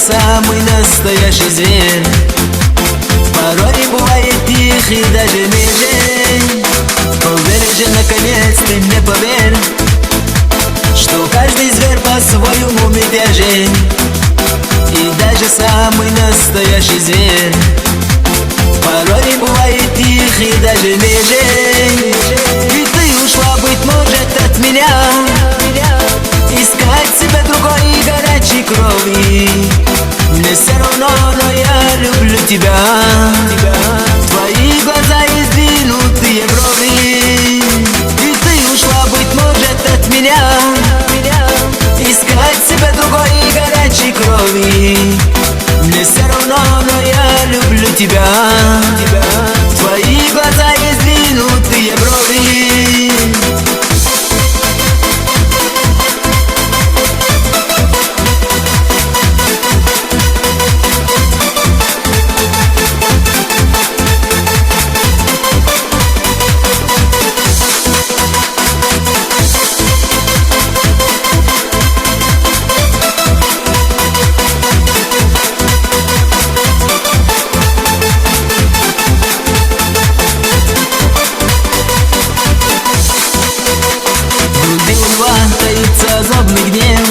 самый настоящий зверь. Порой бывает тихий, даже не лень. Поверь же, наконец, ты мне поверь, что каждый зверь по-своему мятежен. И даже самый настоящий зверь порой бывает тихий, даже не лень. И ты ушла, быть может, от меня, искать себе другой горячей крови. Мне все равно, но я люблю тебя. Твои глаза и сдвинутые брови. И ты ушла, быть может, от меня, искать себе другой горячей крови. Мне все равно, но я люблю тебя. Твои глаза и сдвинутые брови. Таится злобный гнев,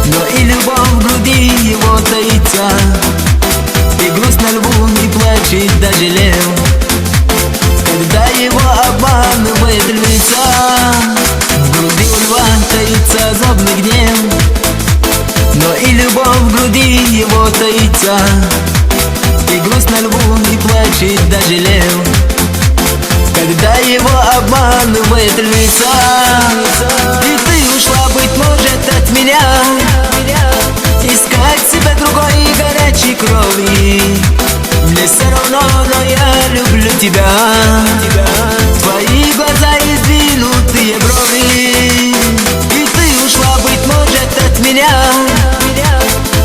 но и любовь в груди его таится. И грустно льву не плачет даже лев, когда его обманывает львица. В груди у льва таится злобный гнев, но и любовь в груди его таится. И грустно льву не плачет даже лев, когда его обманывает львица. И ты ушла, быть может, от меня, искать себе другой горячей крови. Мне все равно, но я люблю тебя. Твои глаза и сдвинутые брови. И ты ушла, быть может, от меня,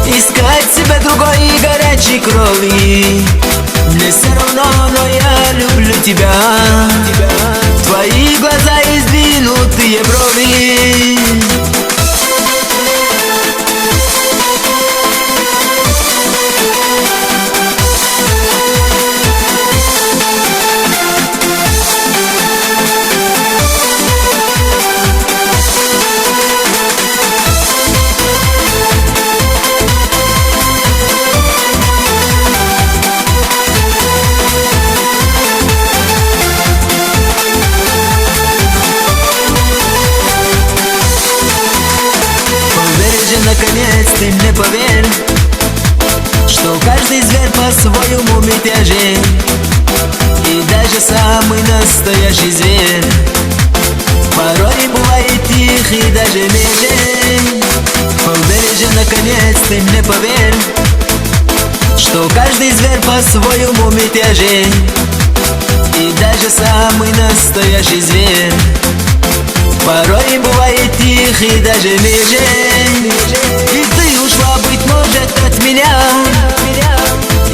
искать себе другой горячей крови. Мне все равно, но я люблю тебя. Твои глаза и сдвинутые брови. Наконец ты мне поверь, что каждый зверь по-своему мятежен. И даже самый настоящий зверь порой бывает тихий, даже не лень. Поверь же, наконец ты мне поверь, что каждый зверь по-своему мятежен. И даже самый настоящий зверь порой бывает тихий, даже не лень. И ты ушла, быть может, от меня,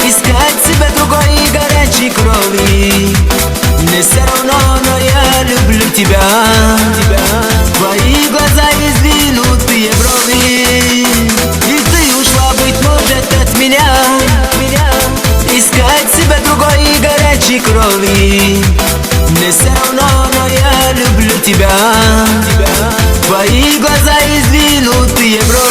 искать себе другой горячей крови. Мне все равно, но я люблю тебя. Твои глаза и сдвинутые брови. И ты ушла, быть может, от меня, искать себе другой горячей крови. Мне все равно, но я люблю тебя. Твои глаза и сдвинутые брови.